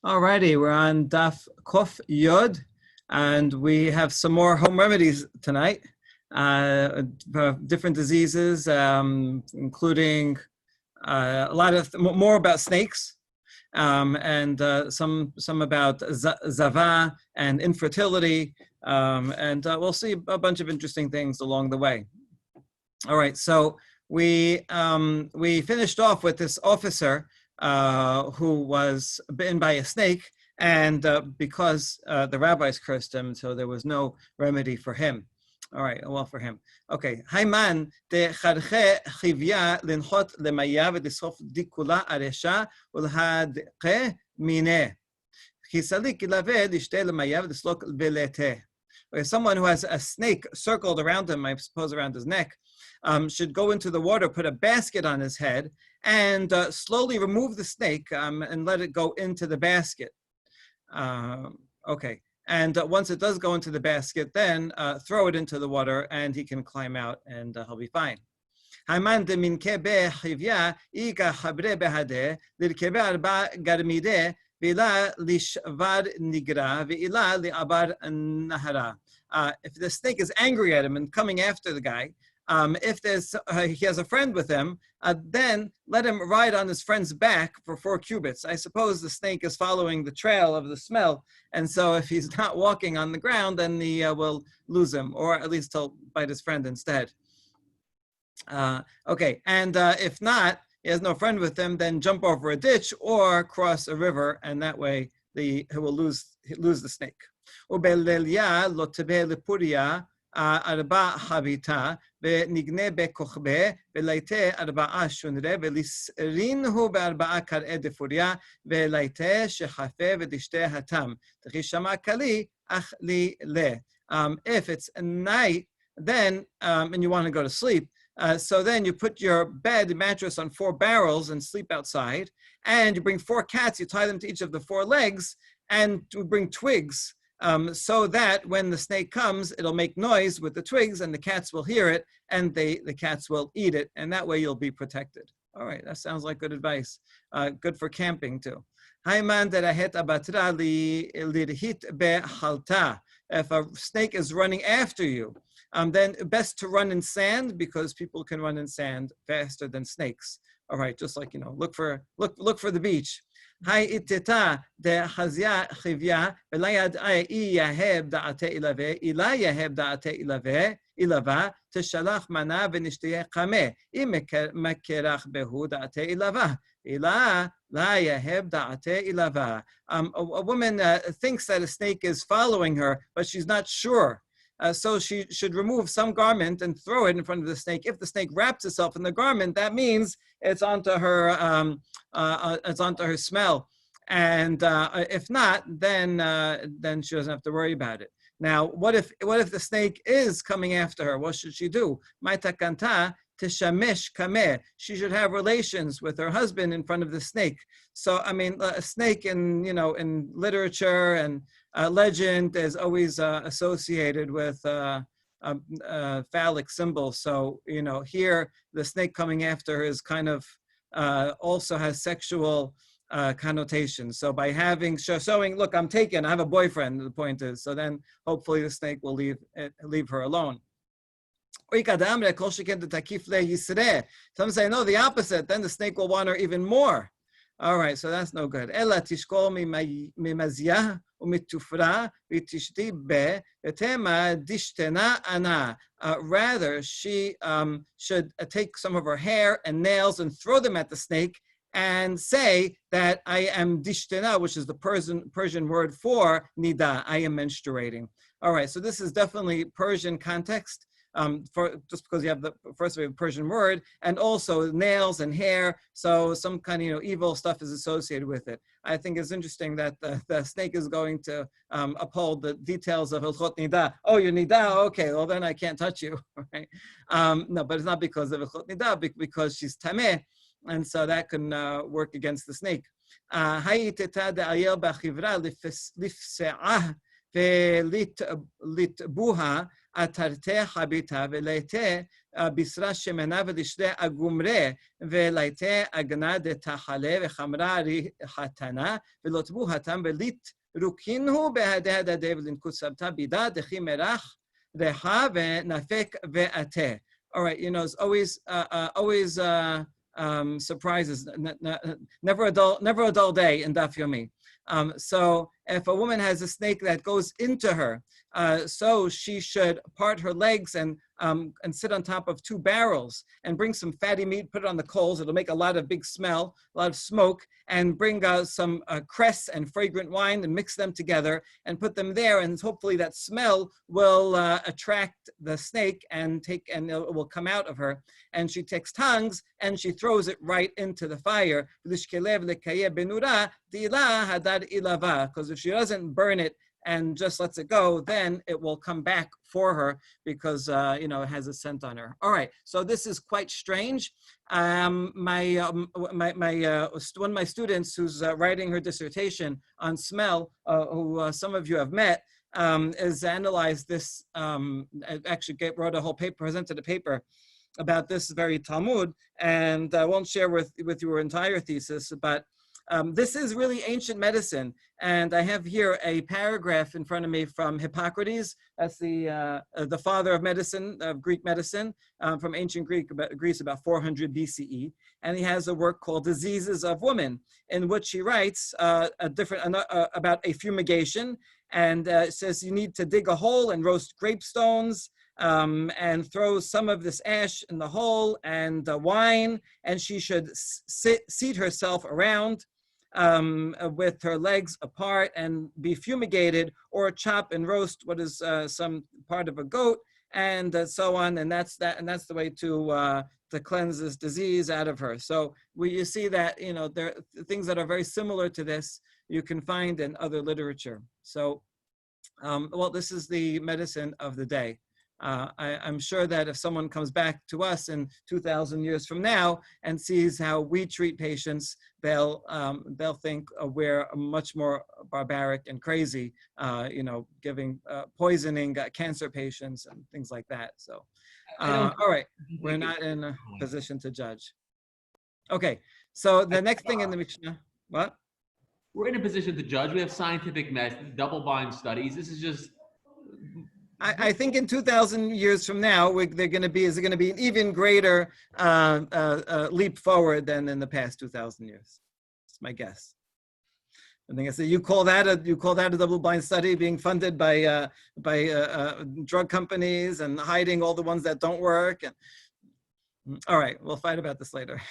Alrighty, we're on Daf Kof Yod, and we have some more home remedies tonight. Different diseases, including a lot of more about snakes, and some about zava and infertility, and we'll see a bunch of interesting things along the way. All right, so we finished off with this officer who was bitten by a snake, and because the rabbis cursed him, so there was no remedy for him. All right, well for him. Okay. Hayman de charche chivya linchot lemaya v'dischof dikula aresha ulhadche mine. Chisalik ilave lishte lemaya v'dislok velete. Someone who has a snake circled around him, I suppose around his neck, should go into the water, put a basket on his head, and slowly remove the snake and let it go into the basket. Okay. And once it does go into the basket, then throw it into the water, and he can climb out, and he'll be fine. Hayman de minke be chivya ika chabre behade lirkebe arba garmide v'ila lishvad nigra v'ila li'abar nahara. If the snake is angry at him and coming after the guy, if he has a friend with him, then let him ride on his friend's back for 4 cubits. I suppose the snake is following the trail of the smell, and so if he's not walking on the ground, then he will lose him, or at least he'll bite his friend instead. Okay, and if not, he has no friend with him, then jump over a ditch or cross a river, and that way he will lose the snake. Arba habita ונגנה בכוכבה וליתה 4 שונרה ולסרינהו ב4 קרעי דפוריה וליתה שחפה ודשתה התם. תכי שמע כלי אך לי לה. If it's a night, then, and you want to go to sleep, so then you put your bed mattress on 4 barrels and sleep outside, and you bring 4 cats, you tie them to each of the 4 legs, and you bring twigs, so that when the snake comes, it'll make noise with the twigs, and the cats will hear it, and the cats will eat it, and that way you'll be protected. All right, that sounds like good advice. Good for camping too. If a snake is running after you, then best to run in sand, because people can run in sand faster than snakes. All right, just like, look for the beach. Hai iteta de hazia chivya velayad I yaheb da'ate ilave ila yaheb da'ate ilava teshalach mana v'nishtiyeh kame im mekerach behu da'ate ilava ila la yaheb da'ate ilava. A woman thinks that a snake is following her, but she's not sure. So she should remove some garment and throw it in front of the snake. If the snake wraps itself in the garment, that means it's onto her smell. And if not, then she doesn't have to worry about it. Now, what if the snake is coming after her? What should she do? Maitakanta teshamesh kameh. She should have relations with her husband in front of the snake. So, I mean, a snake in literature and legend is always associated with phallic symbols. So, here the snake coming after her is kind of also has sexual connotations. So by showing, look, I'm taken, I have a boyfriend, the point is, so then hopefully the snake will leave her alone. Some say, no, the opposite, then the snake will want her even more. All right, so that's no good. Rather, she should take some of her hair and nails and throw them at the snake and say that I am dishtena, which is the Persian word for nida, I am menstruating. All right, so this is definitely Persian context. Just because you have the first of a Persian word, and also nails and hair, so some kind of evil stuff is associated with it. I think it's interesting that the snake is going to uphold the details of Hilchot Nida. Oh, you're Nida? Okay, well then I can't touch you, right? No, but it's not because of Hilchot Nida, because she's Tameh, and so that can work against the snake. ולתבוها atarte habita velete bisra shemena v'lishre agumre velete agna de tahale v'chamra rihatana v'lotbu hatam velit rukinhu behadeh devlin kutsabta bida dechi merach reha ve'nafek ve'ate. All right, it's always surprises. Never a dull day in Daf Yomi. So if a woman has a snake that goes into her, so she should part her legs and sit on top of two barrels and bring some fatty meat, put it on the coals. It'll make a lot of big smell, a lot of smoke, and bring some cress and fragrant wine and mix them together and put them there. And hopefully that smell will attract the snake and it will come out of her. And she takes tongues and she throws it right into the fire. Because if she doesn't burn it and just lets it go, then it will come back for her because it has a scent on her. All right, so this is quite strange. One of my students who's writing her dissertation on smell, who some of you have met, has analyzed this. Actually, wrote a whole paper, presented a paper about this very Talmud, and I won't share with your entire thesis, but this is really ancient medicine, and I have here a paragraph in front of me from Hippocrates. That's the father of medicine, of Greek medicine, from ancient Greece, about 400 BCE. And he has a work called "Diseases of Women," in which he writes about a fumigation, and it says you need to dig a hole and roast grape stones. And throw some of this ash in the hole and wine, and she should seat herself around with her legs apart and be fumigated, or chop and roast what is some part of a goat, and so on. And that's the way to cleanse this disease out of her. So you see that there are things that are very similar to this you can find in other literature. So this is the medicine of the day. I'm sure that if someone comes back to us in 2,000 years from now and sees how we treat patients, they'll think we're much more barbaric and crazy, giving poisoning cancer patients and things like that. So, all right, we're not in a position to judge. Okay, so the next thing in the Mishnah, what? We're in a position to judge. We have scientific methods, double-blind studies. This is just. I think in 2,000 years from now, is there going to be an even greater leap forward than in the past 2,000 years? That's my guess. I think I said you call that a double-blind study being funded by drug companies and hiding all the ones that don't work. All right, we'll fight about this later.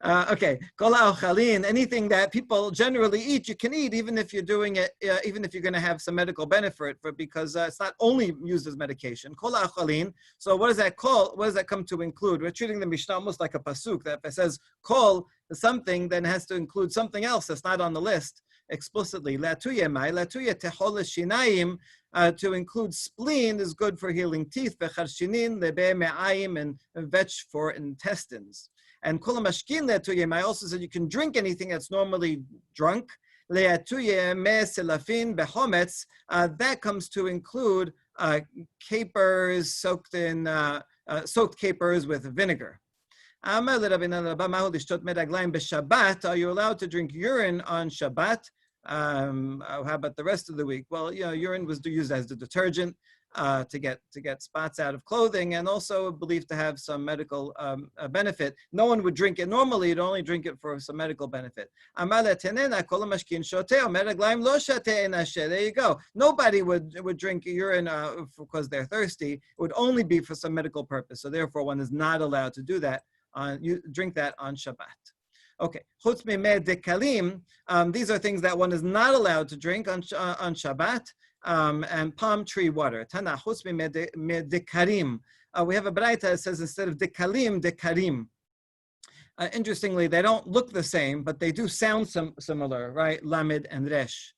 Okay, kol ha'ochalin, anything that people generally eat, you can eat, even if you're doing it, even if you're going to have some medical benefit because it's not only used as medication. Kol ha'ochalin. So what does that call? What does that come to include? We're treating the Mishnah almost like a pasuk that if it says kol something, then it has to include something else that's not on the list explicitly. La'tuye mai, la'tuye tehol shinayim. To include spleen is good for healing teeth, v'charshinin, lebe me'ayim, and vetch for intestines. And kol mashkin le'atuye, I also said you can drink anything that's normally drunk. Le'atuye me selafin bechometz, that comes to include capers soaked capers with vinegar. Are you allowed to drink urine on Shabbat? How about the rest of the week? Well, urine was used as the detergent to get spots out of clothing, and also believed to have some medical benefit. No one would drink it normally; you'd only drink it for some medical benefit. There you go. Nobody would drink urine because they're thirsty. It would only be for some medical purpose. So therefore, one is not allowed to do that. Drink that on Shabbat. Okay, chutz mimeh dekalim, these are things that one is not allowed to drink on Shabbat, and palm tree water. Tana, chutz mimeh dekarim. We have a braita that says instead of dekalim, dekarim. Interestingly, they don't look the same, but they do sound similar, right? Lamed and resh.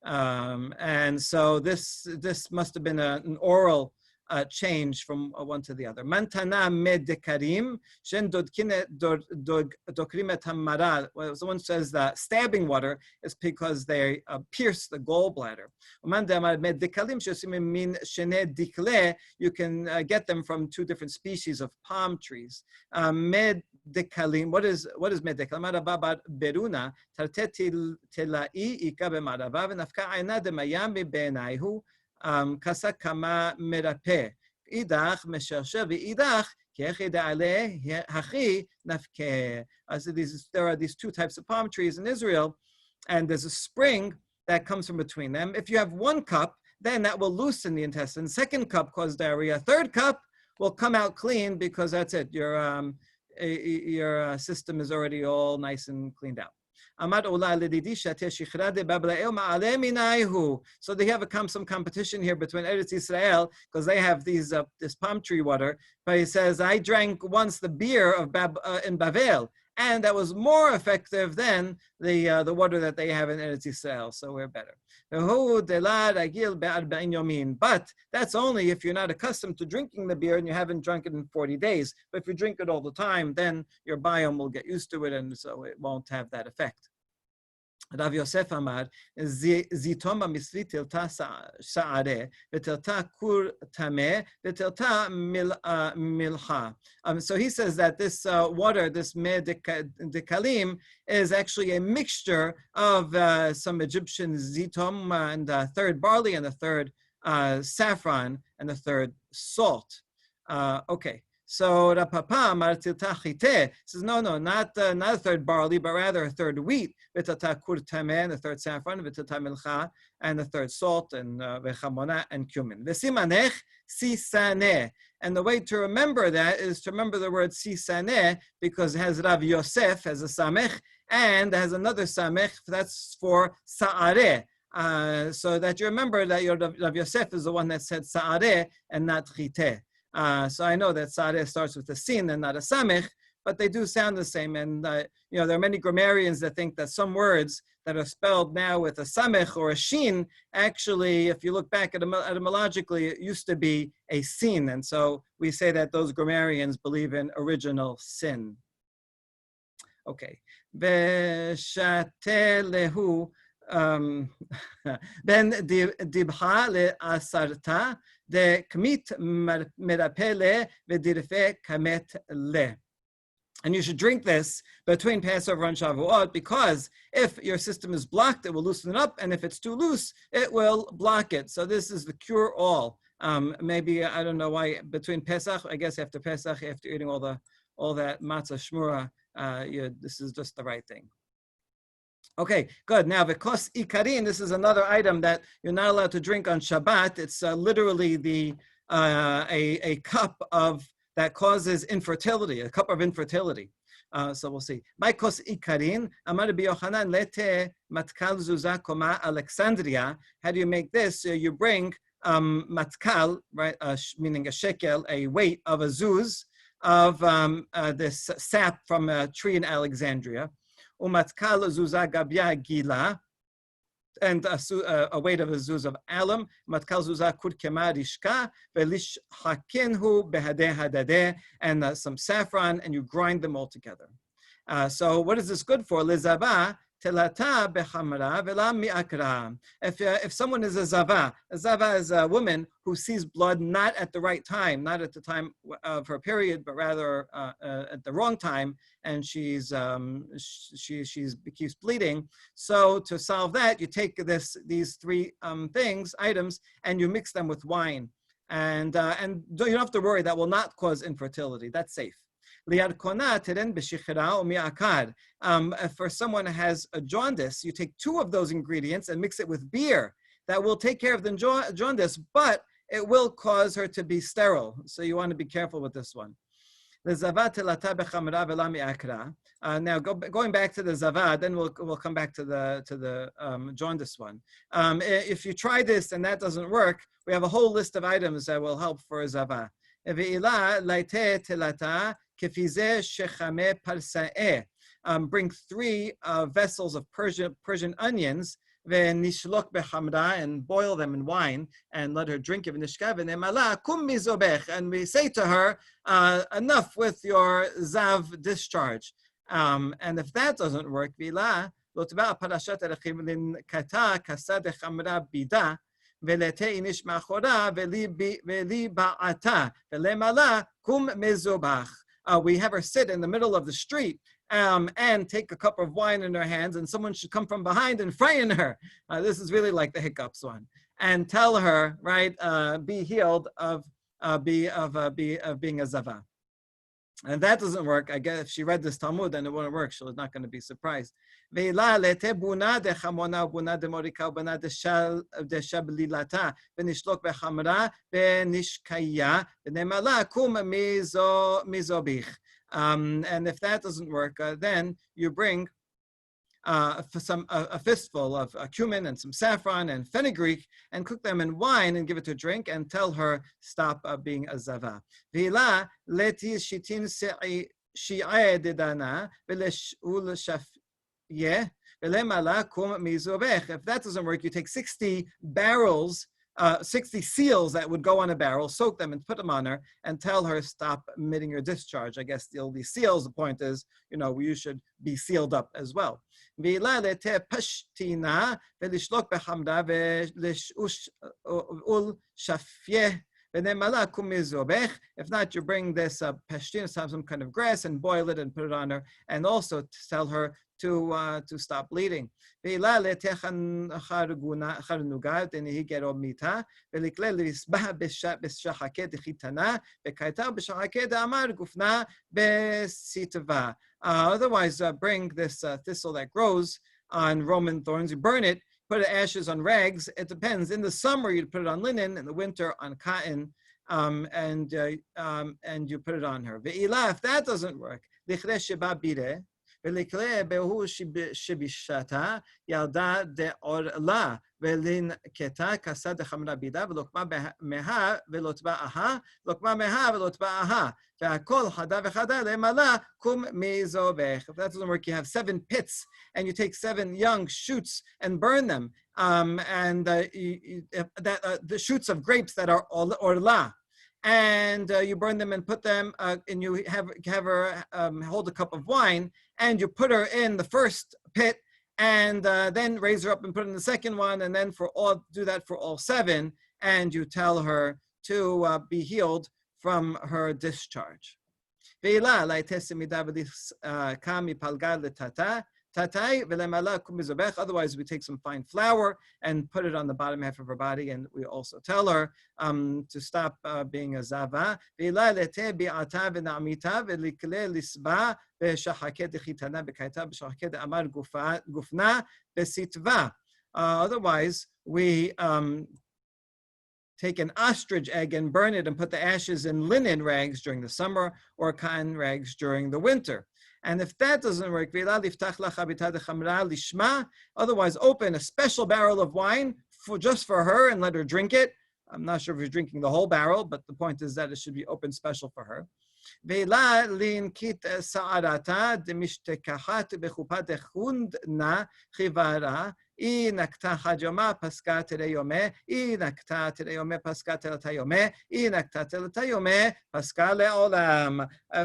And so this must have been an oral change from one to the other. Mantana medekarim shen dokrim et hamara. Well, someone says that stabbing water is because they pierce the gallbladder. You can get them from two different species of palm trees. Dekalim. What is medekalim? Marababat beruna tartet telai ika b'marava v'nafka aina demayami b'enaihu kasa kama merape idach mesharsha v'idach kiechid aleh hachi nafke. So there are these two types of palm trees in Israel, and there's a spring that comes from between them. If you have one cup, then that will loosen the intestine. Second cup causes diarrhea. Third cup will come out clean because that's it. Your system is already all nice and cleaned out. So they have some competition here between Eretz Yisrael because they have this palm tree water. But he says, I drank once the beer of in Bavel, and that was more effective than the water that they have in Eretz Yisrael. So we're better. But that's only if you're not accustomed to drinking the beer and you haven't drunk it in 40 days. But if you drink it all the time, then your biome will get used to it, and so it won't have that effect. Rav Yosef Amar, Zitoma misli tilta sa'are, v'tilta kur tameh, v'tilta milcha. So he says that this water, this medekalim, is actually a mixture of some Egyptian zitom and a third barley and a third saffron and a third salt. Okay. So Rapapa Martilta Chite says, no, not a third barley, but rather a third wheat. V'tata kur tameh, and the third saffron, v'tata milcha, and the third salt, and v'chamona, and cumin. V'simanech sisaneh. And the way to remember that is to remember the word sisaneh, because it has Rav Yosef as a samech, and it has another samech that's for sa'areh. So that you remember that your Rav Yosef is the one that said sa'areh and not chiteh. So I know that Sareh starts with a sin and not a samech, but they do sound the same. And there are many grammarians that think that some words that are spelled now with a samech or a shin, actually, if you look back etymologically, it used to be a sin. And so we say that those grammarians believe in original sin. Okay. V'shatelehu ben dibha le asarta de kmit merapele v'dirfe kamet le. And you should drink this between Passover and Shavuot, because if your system is blocked, it will loosen it up, and if it's too loose, it will block it. So this is the cure-all. Maybe, I don't know why, between Pesach, I guess after Pesach, after eating all that matzah shmura, this is just the right thing. Okay, good. Now, v'kos ikarin, this is another item that you're not allowed to drink on Shabbat. It's literally a cup that causes infertility, a cup of infertility. So we'll see. My kos ikarin, amar Rabbi Yochanan lete matkal zuzah koma Alexandria. How do you make this? You bring matkal, right, meaning a shekel, a weight of a zuz of this sap from a tree in Alexandria. Umatkal zuzah gabya gila, and a weight of a zuz of alum. Matkal zuzah kurkema rishka velish hakinhu behadeh hadadeh, and some saffron, and you grind them all together. So what is this good for? Lezava telata bechamra vela miakra. If someone is a zava is a woman who sees blood not at the right time, not at the time of her period, but rather at the wrong time, and she keeps bleeding. So to solve that, you take these three items, and you mix them with wine, and you don't have to worry, that will not cause infertility. That's safe. For someone who has a jaundice, you take two of those ingredients and mix it with beer. That will take care of the jaundice, but it will cause her to be sterile. So you want to be careful with this one. Now, going back to the zava, then we'll come back to the jaundice one. If you try this and that doesn't work, we have a whole list of items that will help for a zava. Bring 3 vessels of Persian onions, ונשלוק בחמרה, and boil them in wine, and let her drink it, ונשכב ונאמרה, קום מזובך, and we say to her, enough with your zav discharge. And if that doesn't work, וילה, לא תבע פרשת ערכים לנקתה כסה דחמרה בידה, ולתה איניש מאחורה, ולי בעתה, ולמעלה, קום מזובך. We have her sit in the middle of the street and take a cup of wine in her hands, and someone should come from behind and frighten her. This is really like the hiccups one, and tell her, right, be healed of being a zava. And that doesn't work. I guess if she read this Talmud, then it wouldn't work. She's not going to be surprised. Ve'ila lete buna de chamona, buna de morika, buna de shablilata, ve'nishlok bechamra, ve'nishkaya, ve'nemala kum mizobich. And if that doesn't work, then you bring a fistful of cumin and some saffron and fenugreek and cook them in wine and give it to drink and tell her stop being a zava. V'ila leti shitin shi'e dedana v'leshul shafye v'lemala kum mizobech. If that doesn't work, you take 60 barrels, 60 seals that would go on a barrel, soak them and put them on her, and tell her stop emitting your discharge. I guess all these seals, the point is, you should be sealed up as well. If not, you bring this pashtin, some kind of grass, and boil it and put it on her, and also tell her to stop bleeding. Then he get otherwise, bring this thistle that grows on Roman thorns. You burn it, put ashes on rags. It depends. In the summer, you'd put it on linen. In the winter, on cotton, and you put it on her. If that doesn't work, ולקלה בהו שבשתה ילדה דעורלה ולנקתה כסה דחמרה בידה ולוקמה מאה ולוטבעה ולוקמה מאה ולוטבעה והכל חדה וחדה למעלה קום מזובך. If that doesn't work, you have 7 pits and you take 7 young shoots and burn them, the shoots of grapes that are orla, and you burn them and put them, and you have her hold a cup of wine, and you put her in the first pit, and then raise her up and put her in the second one, and then do that for all 7, and you tell her to be healed from her discharge. Otherwise, we take some fine flour and put it on the bottom half of her body, and we also tell her to stop being a zava. Otherwise, we take an ostrich egg and burn it and put the ashes in linen rags during the summer or cotton rags during the winter. And if that doesn't work, otherwise open a special barrel of wine just for her and let her drink it. I'm not sure if you're drinking the whole barrel, but the point is that it should be open special for her. If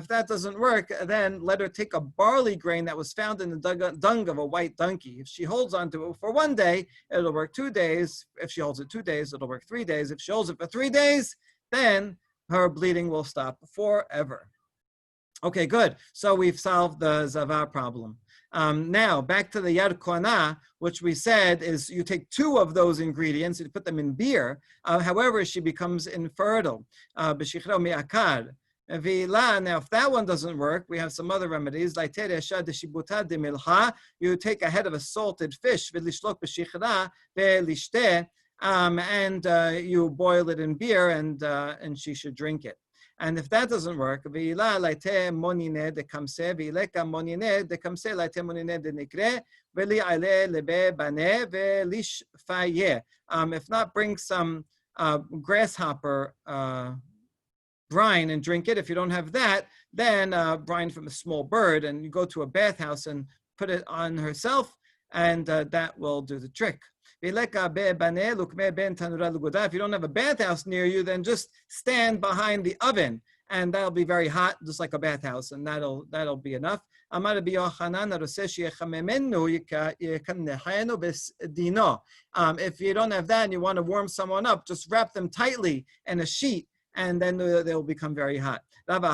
that doesn't work, then let her take a barley grain that was found in the dung of a white donkey. If she holds onto it for 1 day, it'll work 2 days. If she holds it 2 days, it'll work 3 days. If she holds it for 3 days, then her bleeding will stop forever. Okay, good. So we've solved the zava problem. Now, back to the yad kona, which we said is you take 2 of those ingredients, you put them in beer. However, she becomes infertile. Now, if that one doesn't work, we have some other remedies. You take a head of a salted fish, and you boil it in beer, and she should drink it. And if that doesn't work, if not, bring some grasshopper brine and drink it. If you don't have that, then brine from a small bird, and you go to a bathhouse and put it on herself, and that will do the trick. If you don't have a bathhouse near you, then just stand behind the oven, and that'll be very hot, just like a bathhouse, and that'll be enough. If you don't have that and you want to warm someone up, just wrap them tightly in a sheet, and then they'll become very hot. And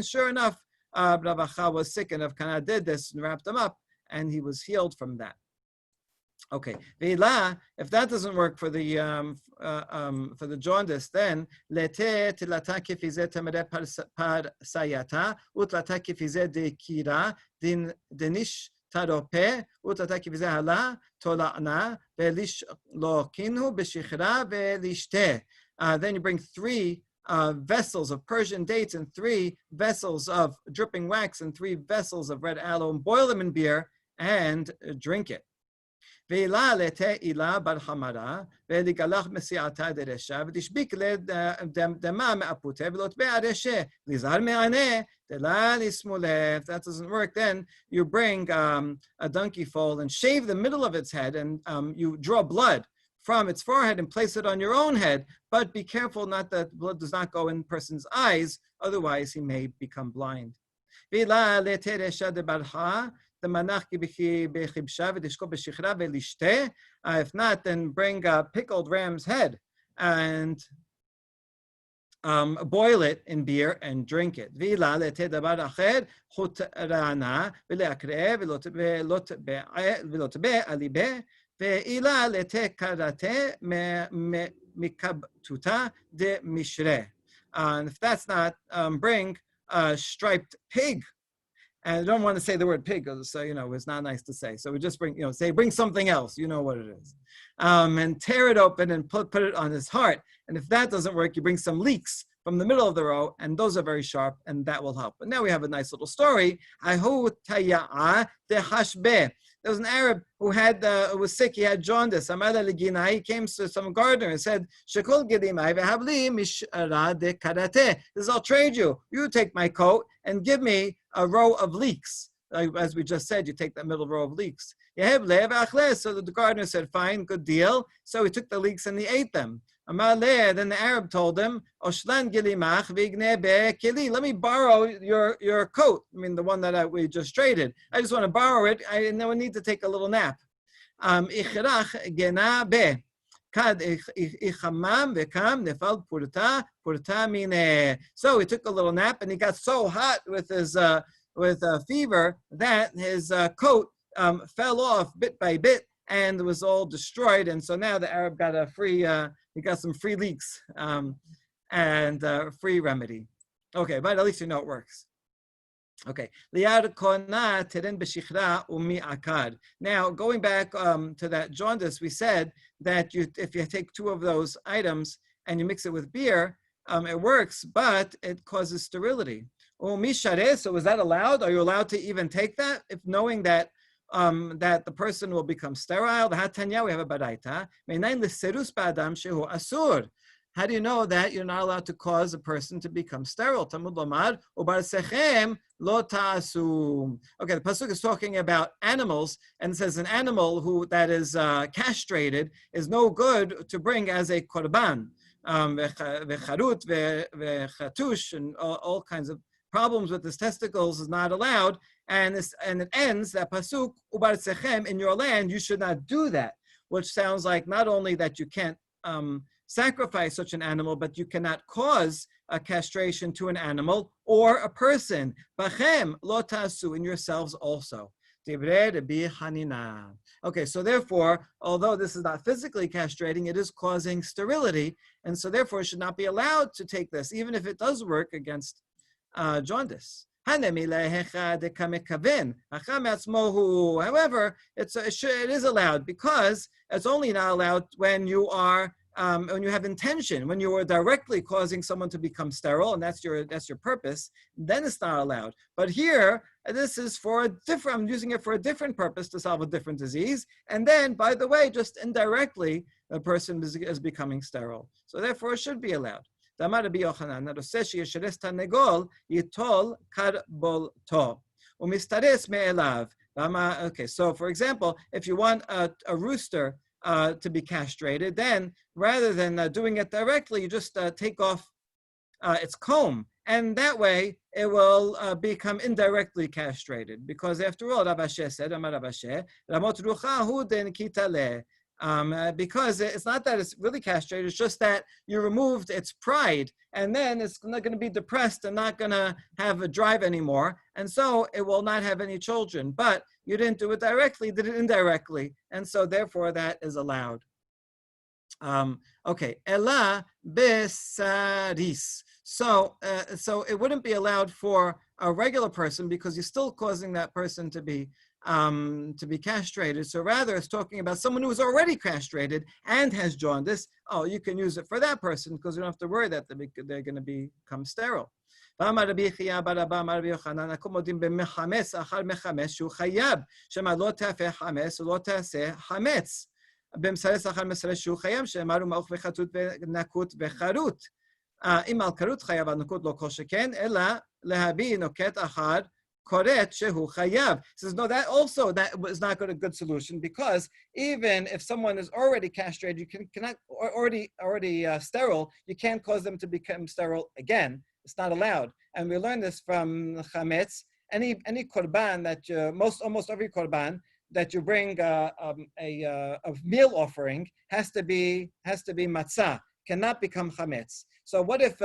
sure enough, Rav Acha was sick, and Rav Kana did this and wrapped him up, and he was healed from that. Okay, Ve'ila, if that doesn't work for the jaundice, then lete tilata kifize tamere parsayata utlata kifize de kira denish tarope utlata kifize hala tola'na ve'lish lo kinhu b'shichra ve'lishte. Then you bring 3 vessels of Persian dates and 3 vessels of dripping wax and 3 vessels of red aloe, and boil them in beer and drink it. Ve'ila lete ila bar hamara ve'ligalach mesiata deresha v'tishbik dema me'apute v'lot be'areshe lizar me'aneh delal ismule. If that doesn't work, then you bring a donkey foal and shave the middle of its head, and you draw blood from its forehead and place it on your own head, but be careful not that blood does not go in the person's eyes, otherwise he may become blind. Ve'ila lete resha de barha. If not, then bring a pickled ram's head and boil it in beer and drink it. And if that's not, bring a striped pig. And I don't want to say the word pig, so it's not nice to say. So we just bring, bring something else. You know what it is, and tear it open and put it on his heart. And if that doesn't work, you bring some leeks from the middle of the row, and those are very sharp, and that will help. But now we have a nice little story. There was an Arab who was sick. He had jaundice. He came to some gardener and said, "This is I'll trade you. You take my coat and give me a row of leeks." As we just said, you take that middle row of leeks. So the gardener said, "Fine, good deal." So he took the leeks and he ate them. Then the Arab told him, "Let me borrow your coat." I mean, the one that we just traded. I just want to borrow it. I now need to take a little nap. So he took a little nap, and he got so hot with his fever that his coat fell off bit by bit and was all destroyed. And so now the Arab got he got some free leeks and free remedy. Okay, but at least you know it works. Okay. Now, going back to that jaundice, we said that if you take 2 of those items and you mix it with beer, it works, but it causes sterility. So is that allowed? Are you allowed to even take that, if knowing that that the person will become sterile? We have a baraita. How do you know that you're not allowed to cause a person to become sterile? Talmud lomar lo ta'asu. Okay, the pasuk is talking about animals, and it says an animal that is castrated is no good to bring as a korban. V'charut v'chatush and all kinds of problems with his testicles is not allowed. And it ends that pasuk ubarsechem, in your land you should not do that, which sounds like not only that you can't sacrifice such an animal, but you cannot cause a castration to an animal or a person. Bachem lo tasu, in yourselves also. Okay, so therefore, although this is not physically castrating, it is causing sterility, and so therefore it should not be allowed to take this, even if it does work against jaundice. However, it is allowed, because it's only not allowed when you have intention, when you are directly causing someone to become sterile, and that's your purpose. Then it's not allowed. But here, this is I'm using it for a different purpose, to solve a different disease. And then, by the way, just indirectly, the person is becoming sterile. So therefore, it should be allowed. umistares me'elav. Okay, so for example, if you want a rooster to be castrated, then rather than doing it directly, you just take off its comb, and that way it will become indirectly castrated. Because after all, Rav Ashi said, Amar Rav Ashi, Ramot rucha hu den kitale. Because it's not that it's really castrated, it's just that you removed its pride, and then it's not going to be depressed and not going to have a drive anymore, and so it will not have any children. But you didn't do it directly, you did it indirectly, and so therefore that is allowed. Okay, Ela besaris. So it wouldn't be allowed for a regular person because you're still causing that person to be castrated. So rather, it's talking about someone who is already castrated and has jaundice. Oh, you can use it for that person because you don't have to worry that they're going to become sterile. במסרס אחר מסרס שהוא חייב, שאמרו מעוך וחטות ונקות וחרות. אם על קרות חייב, על נקות לא כל שכן, אלא להביא נוקט אחר קוראת שהוא חייב. Says, no, that was not a good solution, because even if someone is already castrated, you cannot already sterile, you can't cause them to become sterile again. It's not allowed. And we learned this from chametz. Any korban that almost every korban that you bring a meal offering has to be matzah, cannot become chametz. So what if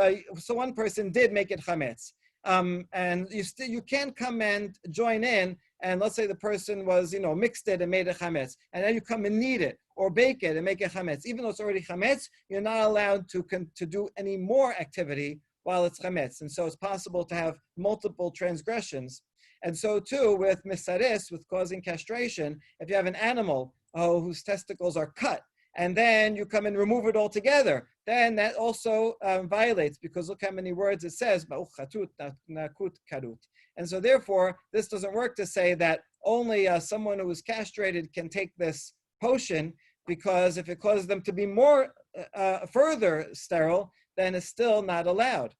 one person did make it chametz, and you can't come and join in, and let's say the person was mixed it and made it chametz, and then you come and knead it or bake it and make it chametz. Even though it's already chametz, you're not allowed to do any more activity while it's chametz, and so it's possible to have multiple transgressions. And so too with misaris, with causing castration, if you have an animal whose testicles are cut, and then you come and remove it altogether, then that also violates, because look how many words it says, and so therefore, this doesn't work to say that only someone who is castrated can take this potion, because if it causes them to be more further sterile, then it's still not allowed.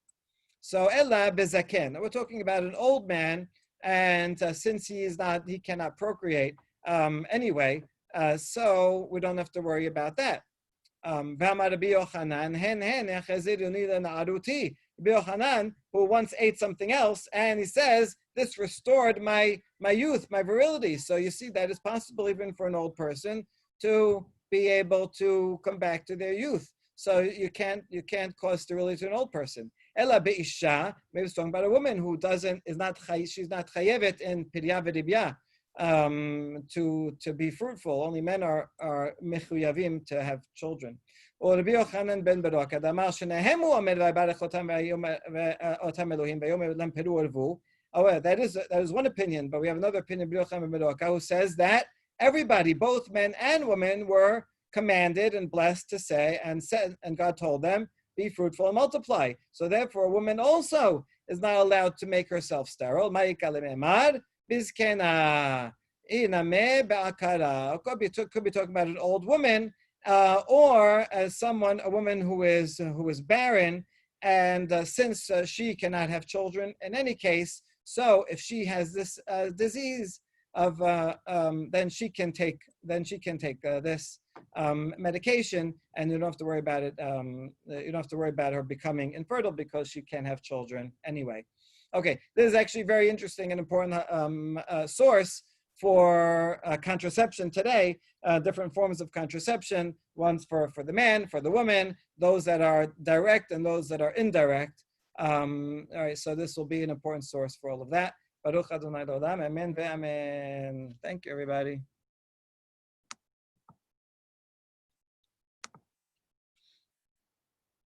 So ella bezaken, we're talking about an old man, and since he cannot procreate anyway, so we don't have to worry about that. Rabbi Yochanan, who once ate something else, and he says, this restored my youth, my virility. So you see that it's possible even for an old person to be able to come back to their youth. So you can't cause sterility to an old person. Ella be'isha, maybe it's talking about a woman who she's not chayevet in pirya v'ribya to be fruitful. Only men are mechuyavim to have children. Or Rabbi Yochanan ben Beroka, damar shenehemu omed v'yibarech otam v'otam Elohim v'yom lem peru orvu. Oh, that is one opinion, but we have another opinion, Rabbi Yochanan ben Beroka, who says that everybody, both men and women, were commanded and blessed to say, and God told them, be fruitful and multiply. So therefore, a woman also is not allowed to make herself sterile. Could be talking about an old woman, or as a woman who is barren, and since she cannot have children in any case, so if she has this disease of, then she can take this medication, and you don't have to worry about it. You don't have to worry about her becoming infertile because she can't have children anyway. Okay, this is actually very interesting and important source for contraception today. Different forms of contraception, ones for the man, for the woman, those that are direct and those that are indirect. All right, so this will be an important source for all of that. Baruch Adonai L'olam, amen ve'amen. Thank you, everybody.